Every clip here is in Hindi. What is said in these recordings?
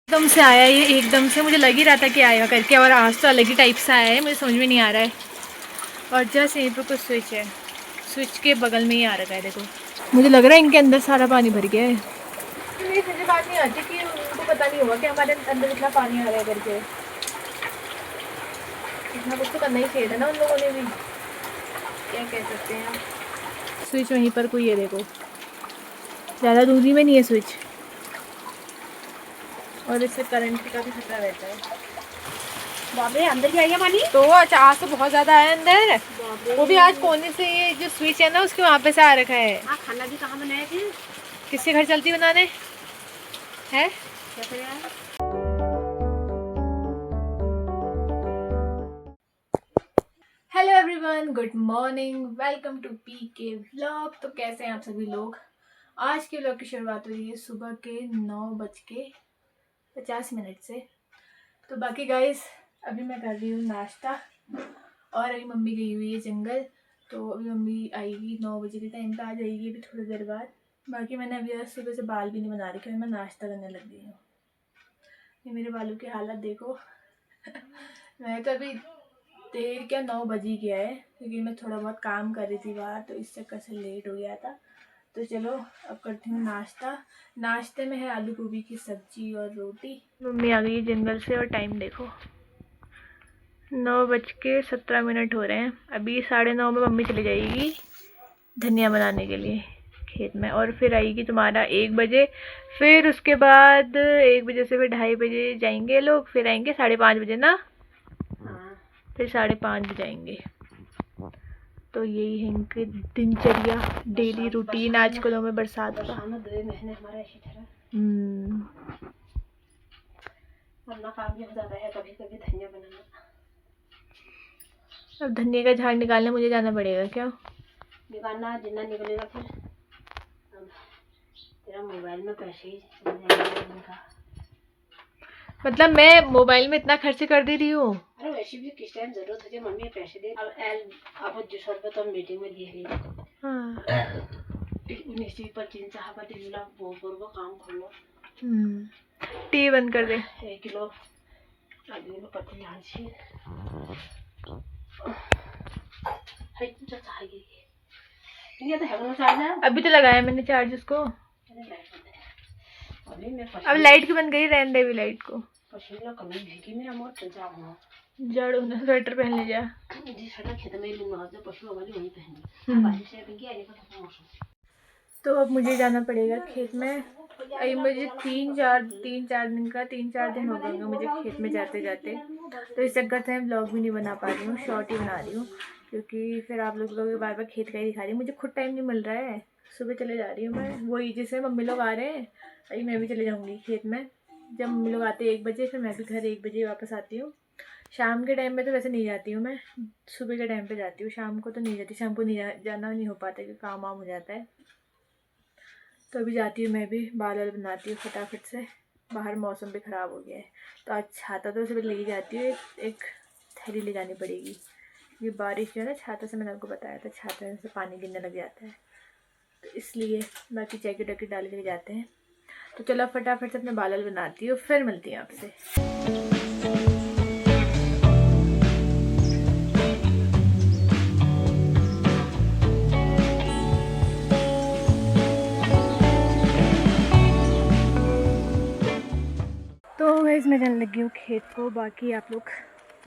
एकदम से आया ये, एकदम से मुझे लग ही रहा था कि आएगा करके, और आज तो अलग ही टाइप से आया है, मुझे समझ में नहीं आ रहा है। और जस्ट यहीं पर कुछ स्विच है, स्विच के बगल में ही आ रखा है, देखो। मुझे लग रहा है इनके अंदर सारा पानी भर गया है। मेरी समझ बात नहीं आती कि उनको पता नहीं होगा कि हमारे अंदर इतना पानी आ रहा है करके। इतना कुछ तो करना ही चाहिए था ना उन लोगों ने भी, क्या कह सकते हैं। स्विच वहीं पर कोई है, देखो, ज़्यादा दूरी में नहीं है स्विच, और इससे करंट का भी खतरा रहता है। बाप रे, अंदर भी आ गया पानी। तो आज तो बहुत ज़्यादा आया अंदर, वो भी आज कोने से, ये जो स्विच है ना उसके वहाँ पे से आ रखा है। हाँ, खाना भी कहाँ बनाए थे? किसके घर चलती बनाने है? कैसे यार? Hello everyone, good morning, welcome to P K vlog. तो कैसे हैं आप सभी लोग? आज के व्लॉग की शुरुआत हो रही है सुबह के 9:50 से। तो बाकी गाइस, अभी मैं कर रही हूँ नाश्ता, और अभी मम्मी गई हुई है जंगल, तो अभी मम्मी आएगी 9 बजे के टाइम पे, आ जाएगी अभी थोड़ी देर बाद। बाकी मैंने अभी आज सुबह से बाल भी नहीं बना रखे, मैं नाश्ता करने लग गई हूँ। ये मेरे बालों की हालत देखो। मैं तो अभी देर क्या 9 बज ही गया है, क्योंकि मैं थोड़ा बहुत काम कर रही थी बाहर, तो इस चक्कर से लेट हो गया था। तो चलो अब करती हूँ नाश्ता। नाश्ते में है आलू गोभी की सब्जी और रोटी। मम्मी आ गई है जंगल से, और टाइम देखो 9:17 हो रहे हैं। अभी 9:30 में मम्मी चली जाएगी धनिया बनाने के लिए खेत में, और फिर आएगी तुम्हारा 1 बजे। फिर उसके बाद 1 बजे से फिर 2:30 बजे जाएंगे लोग, फिर आएंगे 5:30 बजे ना, फिर 5:30 बजे आएंगे। तो यही है इनकी दिनचर्या, डेली रूटीन आजकल में बरसात का। 2 महीने हमारा ऐसी तरह वरना काम भी हो जाता है कभी कभी धनिया बनाना। अब धनिया का झाड़ निकालने मुझे जाना पड़ेगा क्या? निकालना जितना निकलेगा फिर। अब तेरा मोबाइल में पैसे ही उनका। मतलब मैं मोबाइल में इतना खर्च कर दे रही हूँ। अरे वैसे भी किस टाइम जरूरत है मम्मी पैसे दे। अब 200 रुपये तो मीटिंग में दिए हाँ। 19-25 साहब वो काम खोलो। टी बंद कर दे। 1 किलो आदमी को पत्ती ध्यान से अभी तो लगाया मैंने चार्ज उसको। अब लाइट की बंद गई, रहने दे अभी लाइट को। जड़ उन्हें स्वेटर पहन ले जा। तो अब मुझे जाना पड़ेगा खेत में। अभी मुझे 3-4 दिन हो गए होंगे मुझे खेत में जाते जाते, तो इस चक्कर से मैं ब्लॉग भी नहीं बना पा रही हूँ, शॉर्ट ही बना रही हूँ, क्योंकि फिर आप लोगों को बार बार खेत का ही दिखा रही हूँ। मुझे खुद टाइम नहीं मिल रहा है। सुबह चले जा रही हूँ मैं, वही जैसे मम्मी लोग आ रहे हैं, अभी मैं भी चले जाऊँगी खेत में। जब मम्मी लोग आते हैं 1 बजे, फिर मैं भी घर 1 बजे वापस आती हूँ। शाम के टाइम में तो वैसे नहीं जाती हूँ मैं, सुबह के टाइम पे जाती हूँ, शाम को तो नहीं जाती। शाम को नहीं जाना नहीं हो पाता, क्योंकि काम वाम हो जाता है। तो अभी जाती हूँ मैं भी, बाल वाल बनाती हूँ फटाफट से। बाहर मौसम भी ख़राब हो गया है, तो आज छाता तो सुबह ले ही जाती हूँ, एक थैली ले जानी पड़ेगी। ये बारिश जो है ना, छाता से मैंने आपको बताया था, छाता से पानी गिरने लग जाता है, तो इसलिए बाकी जैकेट वैकेट डाल के जाते हैं। तो चलो फटाफट से अपने बाल वाल बनाती हूँ, फिर मिलती हैं आपसे। तो गाइस मैं जाने लगी हूँ खेत को। बाकी आप लोग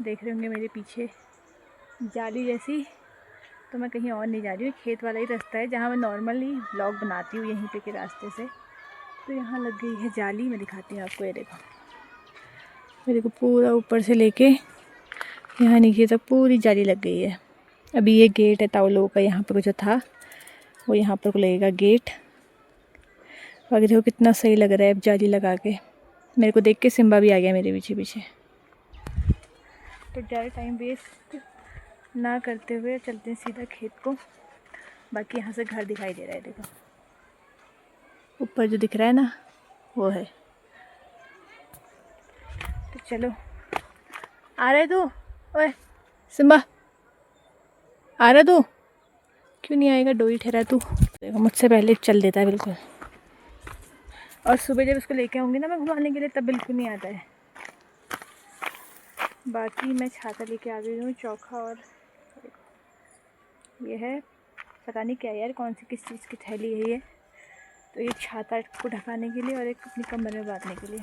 देख रहे होंगे मेरे पीछे जाली जैसी, तो मैं कहीं और नहीं जा रही हूँ, खेत वाला ही रास्ता है जहाँ मैं नॉर्मली व्लॉग बनाती हूँ, यहीं पे के रास्ते से। तो यहाँ लग गई है जाली, मैं दिखाती हूँ आपको। ये देखो, मेरे को पूरा ऊपर से लेके यहाँ नीचे तक पूरी जाली लग गई है। अभी ये गेट है ताऊ लोगों का, यहाँ पर जो था वो यहाँ पर लगेगा गेट। बाकी देखो कितना सही लग रहा है अब जाली लगा के। मेरे को देख के सिम्बा भी आ गया मेरे पीछे पीछे। तो ज़्यादा टाइम वेस्ट ना करते हुए चलते हैं सीधा खेत को। बाकी यहाँ से घर दिखाई दे रहा है, देखो ऊपर जो दिख रहा है ना, वो है। तो चलो, आ रहे तू? ओए सिम्बा, आ रहा तू? क्यों नहीं आएगा, डोई ठहरा तू। देखो मुझसे पहले चल देता है बिल्कुल। और सुबह जब उसको लेके आऊँगी ना मैं घुमाने के लिए, तब बिल्कुल नहीं आता है। बाकी मैं छाता लेके आ गई हूँ, चौखा, और ये है पता नहीं क्या यार, कौन सी किस चीज़ की थैली है ये। तो ये छाता को ढकाने के लिए और एक अपनी कमर में बांधने के लिए।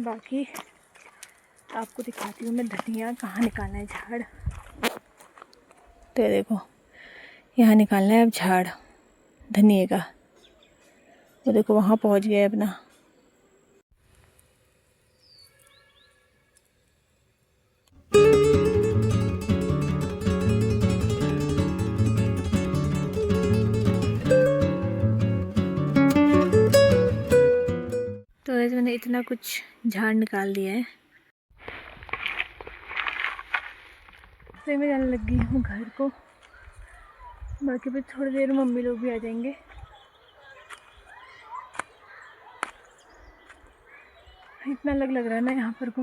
बाकी आपको दिखाती हूँ मैं धनिया कहाँ निकालना है, झाड़। तो देखो यहाँ निकालना है अब झाड़ धनिए का। तो देखो वहाँ पहुँच गया अपना। तो ऐसे मैंने इतना कुछ झाड़ निकाल दिया है। तो मैं जाने लग गई हूँ घर को। बाकी फिर थोड़ी देर मम्मी लोग भी आ जाएंगे। इतना लग रहा है ना यहाँ पर को,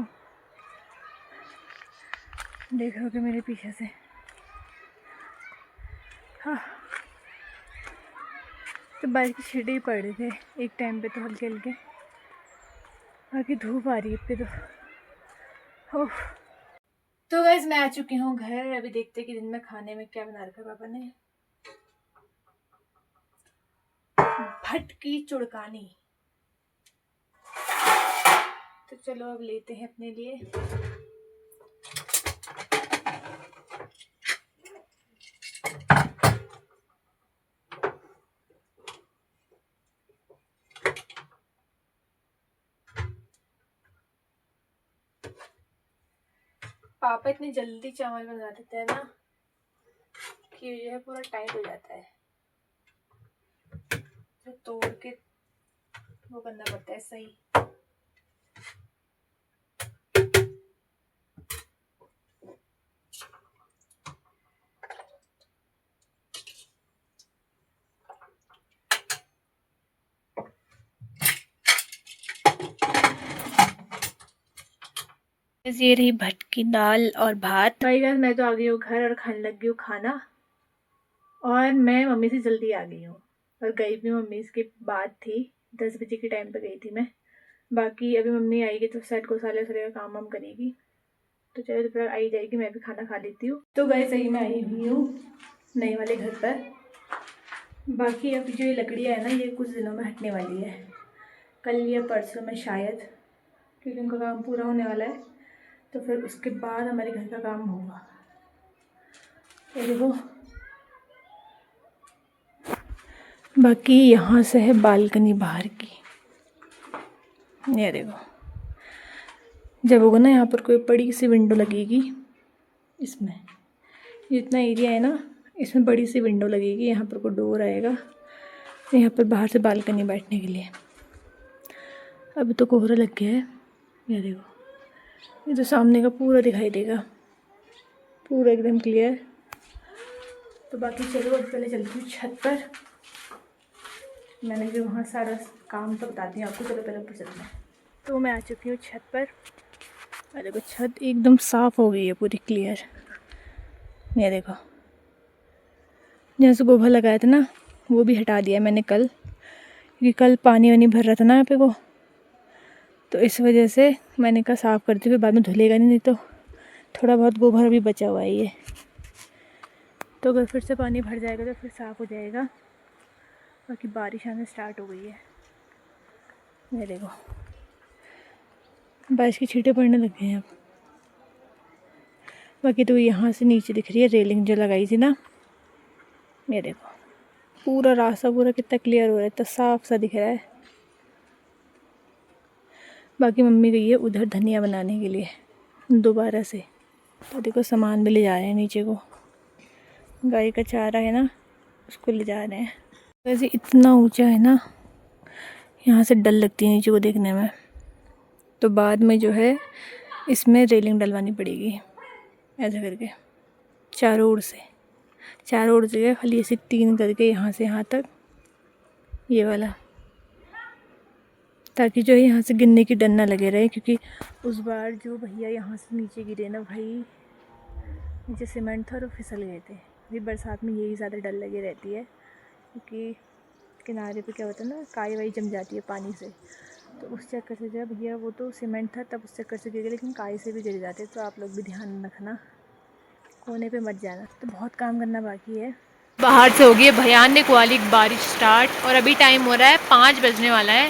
देख रहे हो कि मेरे पीछे से। हाँ, तो बारिश की छींटे ही पड़ रहे थे एक टाइम पे, तो हल्के हल्के। बाकी धूप आ रही है पे तो। तो गाइस मैं आ चुकी हूँ घर। अभी देखते कि दिन में खाने में क्या बना रखा है पापा ने। भटकी चुड़कानी। तो चलो अब लेते हैं अपने लिए। पापा इतनी जल्दी चावल बना देते हैं ना कि जो है पूरा टाइट हो जाता है, तो तोड़ के वो करना पड़ता है सही। ये रही भटकी दाल और भात। भाई गाइस मैं तो आ गई हूँ घर और खाने लग गई हूँ खाना। और मैं मम्मी से जल्दी आ गई हूँ और गई भी मम्मी इसके बाद थी, 10 बजे के टाइम पे गई थी मैं। बाकी अभी मम्मी आएगी तो शायद गौशाला का काम वाम करेगी। तो चलो तो फिर आई जाएगी, मैं भी खाना खा लेती हूँ। तो गाइस सही मैं आई हुई हूँ नए वाले घर पर। बाकी अभी जो ये लकड़ियाँ है ना, ये कुछ दिनों में हटने वाली है, कल या परसों में शायद, क्योंकि उनका काम पूरा होने वाला है। तो फिर उसके बाद हमारे घर का काम होगा। ये देखो, बाकी यहाँ से है बालकनी बाहर की। ये देखो, जब होगा ना यहाँ पर कोई बड़ी सी विंडो लगेगी, इसमें जितना एरिया है ना, इसमें बड़ी सी विंडो लगेगी। यहाँ पर कोई डोर आएगा, यहाँ पर बाहर से बालकनी बैठने के लिए। अभी तो कोहरा लग गया है। ये देखो, ये तो सामने का पूरा दिखाई देगा, पूरा एकदम क्लियर। तो बाकी चलो अब पहले चलती हूँ छत पर। मैंने भी वहाँ सारा काम तो बताती हूँ आपको, चलो पहले ऊपर चलते हैं। तो मैं आ चुकी हूँ छत पर। और देखो छत एकदम साफ़ हो गई है, पूरी क्लियर। ये देखो, जहाँ से गोबर लगाया था ना, वो भी हटा दिया मैंने कल, क्योंकि कल पानी वानी भर रहा था ना यहाँ पे को। तो इस वजह से मैंने कहा साफ़ करती हूँ, बाद में धुलेगा नहीं तो थोड़ा बहुत गोबर भी बचा हुआ है ये। तो अगर फिर से पानी भर जाएगा तो फिर साफ़ हो जाएगा। बाकी बारिश आने स्टार्ट हो गई है। ये देखो, बारिश की छींटे पड़ने लग गए हैं अब। बाकी तो यहाँ से नीचे दिख रही है रेलिंग जो लगाई थी ना। ये देखो, पूरा रास्ता पूरा कितना क्लियर हो रहा है, इतना साफ सा दिख रहा है। बाकी मम्मी गई है उधर धनिया बनाने के लिए दोबारा से। तो देखो सामान भी ले जा रहे हैं नीचे को, गाय का चारा है ना, उसको ले जा रहे हैं। वैसे इतना ऊंचा है ना, यहाँ से डर लगती है नीचे को देखने में। तो बाद में जो है इसमें रेलिंग डलवानी पड़ेगी ऐसा करके, चारों ओर से खाली ऐसे 3 करके, यहाँ से यहाँ तक ये वाला, ताकि जो है यहाँ से गिरने की डर ना लगे रहे। क्योंकि उस बार जो भैया यहाँ से नीचे गिरे ना भाई, नीचे सीमेंट था और फिसल गए थे। अभी बरसात में यही ज़्यादा डर लगी रहती है, क्योंकि किनारे पे क्या होता है ना, काई वाई जम जाती है पानी से, तो उस चक्कर से जो है भैया, वो तो सीमेंट था तब उस चक्कर से गिर गया, लेकिन काई से भी गिर जाते, तो आप लोग भी ध्यान रखना, कोने पे मत जाना। तो बहुत काम करना बाकी है। बाहर से होगी भयानक वाली बारिश स्टार्ट, और अभी टाइम हो रहा है 5 बजने वाला है।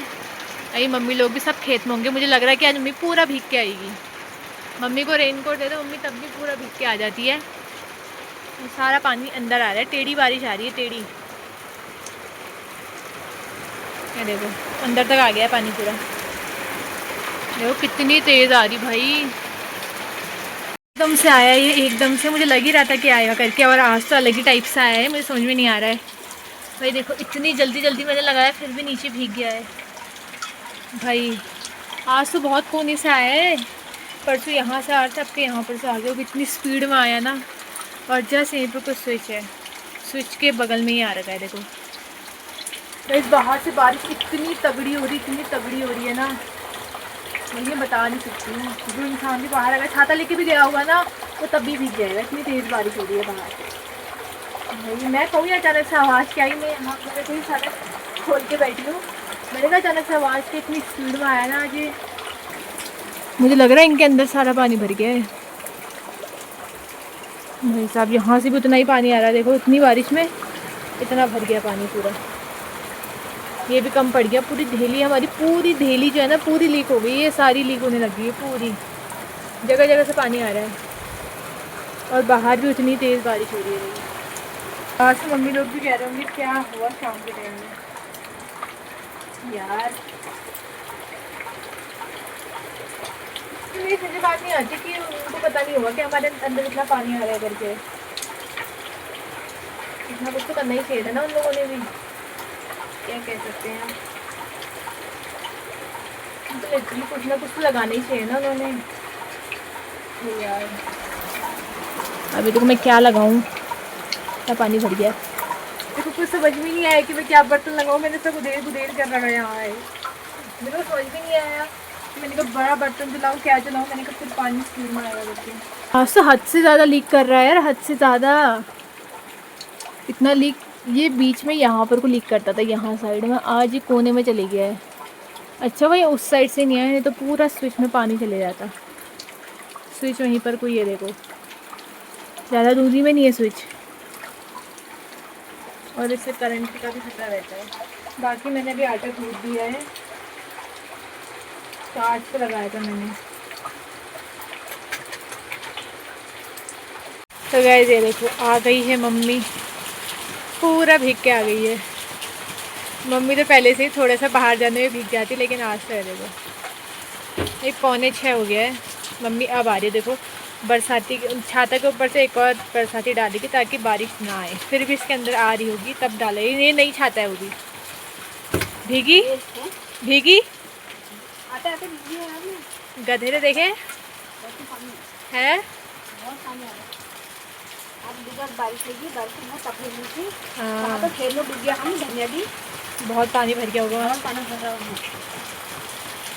अभी मम्मी लोग भी सब खेत में होंगे, मुझे लग रहा है कि आज मम्मी पूरा भीग के आएगी। मम्मी को रेनकोट दे दो, मम्मी तब भी पूरा भीग के आ जाती है। सारा पानी अंदर आ रहा है, टेढ़ी बारिश आ रही है, टेढ़ी। ये देखो अंदर तक आ गया है पानी पूरा, देखो कितनी तेज़ आ रही भाई, एकदम से आया ये, एकदम से मुझे लग ही रहा था कि आएगा करके, और आज तो अलग ही टाइप से आया है, मुझे समझ में नहीं आ रहा है भाई। देखो इतनी जल्दी जल्दी मैंने लगाया, फिर भी नीचे भीग गया है भाई। आज तो बहुत कोने से आया है, परसों यहाँ से आ रहा था, अब के यहाँ पर से आ गया, इतनी स्पीड में आया ना। और जस्ट यहीं पर कुछ स्विच है, स्विच के बगल में ही आ रखा है देखो। तो इस बाहर से बारिश इतनी तगड़ी हो रही, इतनी तगड़ी हो रही है ना, मैं बता नहीं सकती हूँ। जो इंसान भी बाहर अगर छाता लेके भी गया होगा ना, वो तब भी भीग जाएगा, इतनी तेज़ बारिश हो रही है बाहर। भाई मैं कहूँ अचानक से आवाज़ क्या आई, मैं यहाँ पर कोई छाता खोल के बैठी हूँ, मैंने कहा अचानक से आवाज़ के इतनी स्पीड में आया ना आज ये, मुझे लग रहा है इनके अंदर सारा पानी भर गया है भाई साहब। यहाँ से भी उतना ही पानी आ रहा है, देखो इतनी बारिश में इतना भर गया पानी पूरा। ये भी कम पड़ गया, पूरी धेली हमारी, पूरी धेली जो है ना पूरी लीक हो गई, ये सारी लीक होने लगी है, पूरी जगह जगह से पानी आ रहा है, और बाहर भी उतनी तेज़ बारिश हो रही है। आज से मम्मी लोग भी कह रहे होंगे क्या हुआ शाम के टाइम में यार। मेरी समझ बात नहीं आती कि उनको पता नहीं होगा कि हमारे अंदर इतना पानी आ रहा है करके, इतना कुछ तो करना ही चाहिए था ना उन लोगों ने भी, क्या कह सकते हैं। तो लिटरली कुछ ना कुछ तो लगाना ही चाहिए ना उन्होंने। तो यार अभी तो मैं क्या लगाऊं, इतना पानी भर गया, देखो कुछ समझ में नहीं आया कि मैं क्या बर्तन लगाऊं। मैंने सब उधेड़ बुधेड़ कर रखा है यहाँ है, मेरे को समझ में नहीं आया कि मैंने कहा बड़ा बर्तन चलाऊँ क्या चलाऊँ, मैंने कहा फिर पानी स्पीड में आएगा करके। आज तो हद से ज़्यादा लीक कर रहा है यार, हद से ज़्यादा, इतना लीक। ये बीच में यहाँ पर को लीक करता था, यहाँ साइड में, आज ये कोने में चले गया है। अच्छा भाई उस साइड से नहीं आया, नहीं तो पूरा स्विच में पानी चले जाता। स्विच वहीं पर कोई है देखो, ज़्यादा दूरी में नहीं है स्विच, और इससे करंट का भी खतरा रहता है। बाकी मैंने अभी आटा गूँथ दिया है, तो आज पे लगाया था मैंने। तो गाइस ये देखो आ गई है मम्मी, पूरा भीग के आ गई है। मम्मी तो पहले से ही थोड़ा सा बाहर जाने में भीग जाती, लेकिन आज तो है देखो 5:45 हो गया है, मम्मी अब आ रही है। देखो बरसाती छाता के ऊपर से एक और बरसाती डालेगी ताकि बारिश ना आए, फिर भी इसके अंदर आ रही होगी तब डालेगी। ये नहीं छाता है वो भी भीगी भीगी, गधेरे देखे है। हाँ तो खेत में डूब गया, हम धनिया भी बहुत पानी भर गया होगा, पानी भर रहा है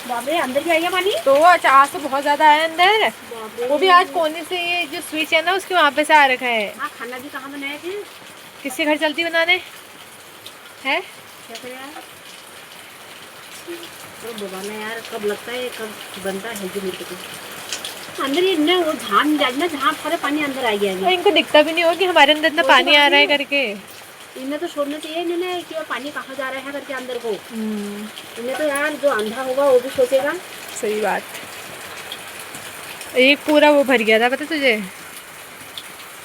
बाबरे, अंदर भी आएगा पानी। तो आज तो बहुत ज़्यादा है अंदर, वो भी आज कोने से, ये जो स्विच है ना उसके वहाँ पे से आ रखा है। हाँ खाना भी कहाँ बनाया फिर, किसके घर चलती बनाने है, क्या करें यार, तो बनाना यार, कब लगता है कब बनता है जो मेरे को अंदर ये ना वो झाम जाना, जहाँ सारे पानी अंदर आ गया है। इनको दिखता भी नहीं होगा कि हमारे अंदर इतना पानी आ रहा है करके, इन्हें तो छोड़ना चाहिए इन्हें कि पानी कहाँ जा रहा है करके अंदर को। इन्हें तो यार जो अंधा होगा वो भी सोचेगा। सही बात, एक पूरा वो भर गया था पता तुझे,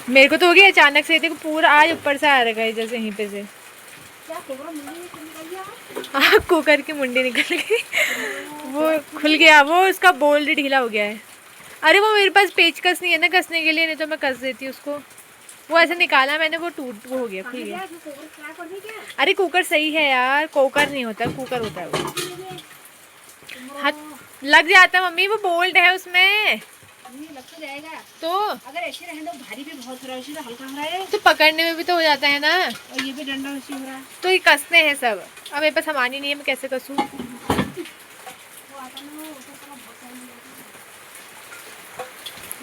मेरे को तो हो गया अचानक से, देखो पूरा आज ऊपर से आ रखा है जैसे यहीं पे से। हाँ कुकर की मुंडी निकल गई, वो खुल गया, वो उसका बोल्ट ढीला हो गया है। अरे वो मेरे पास पेचकस नहीं है ना कसने के लिए, नहीं तो मैं कस देती उसको। वो ऐसे निकाला मैंने, वो वो हो गया, खुल गया। अरे कुकर सही है यार, कुकर नहीं होता, कुकर होता है वो। हाथ लग जाता है मम्मी, वो बोल्ट है उसमें, लग तो जाएगा। तो अगर ऐसे रहे तो भारी भी बहुत हो रहा है, हल्का हो रहा है तो पकड़ने में भी तो हो जाता है ना, और ये भी डंडा वैसे हो रहा है, तो ये कसते हैं सब। अब मेरे पास सामान ही नहीं है, मैं कैसे कसूँ।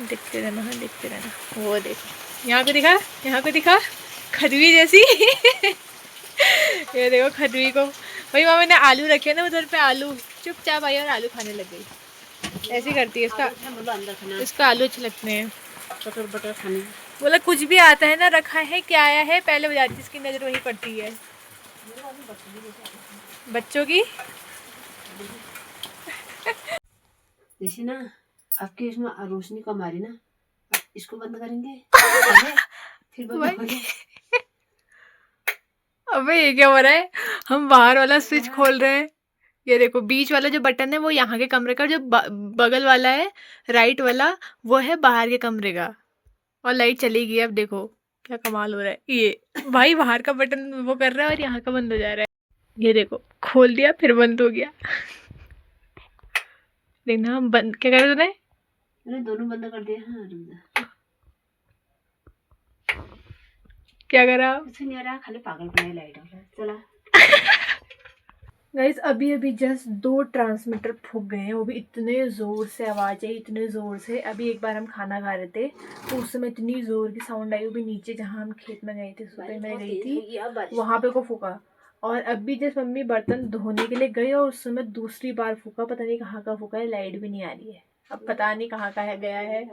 देखते रहना, हाँ देखते रहना। वो देखो यहाँ को दिखा, यहाँ को दिखा, खदवी जैसी ये देखो खनवी को, भाई मामा ने आलू रखे ना उधर पे, आलू चुपचाप आई और आलू खाने लग गई। ऐसी करती है इसका, अंदर खाना, इसका आलू अच्छे लगते हैं। बटर बटर खाने। बोला कुछ भी आता है ना, रखा है क्या आया है पहले बजाती, इसकी नज़र वही पड़ती है बच्चों की। जैसे ना आपके इसमें रोशनी कम आ रही ना, इसको बंद करेंगे फिर बंद होंगे। अबे ये क्या हो रहा है, हम बाहर वाला स्विच खोल रहे हैं। ये देखो बीच वाला जो बटन है वो यहाँ के कमरे का, जो बगल वाला है राइट वाला वो है बाहर के कमरे का। और लाइट चली गई। अब देखो क्या कमाल हो रहा है, ये भाई बाहर का बटन वो कर रहा है और यहाँ का बंद हो जा रहा है। ये देखो खोल दिया फिर बंद हो गया। देखना बंद क्या कर रहे मैंने दोनों बंद कर दिए। हाँ क्या करा, कुछ नहीं आ रहा, खाली पागल बनाए लाइट हो रहा है। चला गाइस अभी अभी जस्ट 2 ट्रांसमीटर फूक गए हैं, वो भी इतने ज़ोर से आवाज़ आई, इतने ज़ोर से। अभी एक बार हम खाना खा रहे थे तो उस समय इतनी ज़ोर की साउंड आई, वो भी नीचे जहाँ हम खेत में गए थे, सुबह मैं गई थी वहाँ पे को फूका। और अभी जस्ट मम्मी बर्तन धोने के लिए गई और उस समय दूसरी बार फूका, पता नहीं कहाँ का फूका है, लाइट भी नहीं आ रही है। अब पता नहीं कहाँ का है गया है,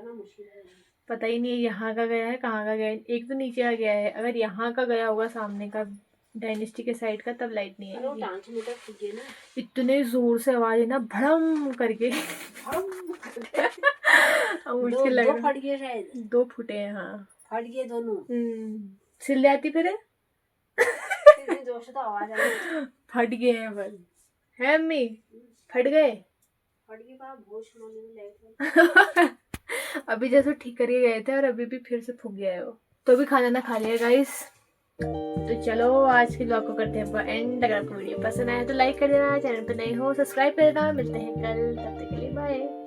पता ही नहीं है यहाँ का गया है कहाँ का गया है। एक तो नीचे आ गया है, अगर यहाँ का गया होगा सामने का डायनेस्टी के साइड का तब लाइट नहीं आएगी। इतने जोर से आवाज है ना भड़म करके। मुझे लग रहा फट गए शायद, 2 फुटे हैं। हाँ फट गए दोनों। सिल जाती फिर जोर से तो आवाज आ रही। फट गए हैं बल है अम्मी, फट गए अभी जैसे ठीक करके गए थे और अभी भी फिर से फूक गया है वो। तो भी खाना ना खा लिया गाइस। तो चलो आज के ब्लॉग को करते हैं एंड। अगर आपको वीडियो पसंद आया तो लाइक कर देना, चैनल पर नए हो सब्सक्राइब कर देना। मिलते हैं कल, तब तक के लिए बाय।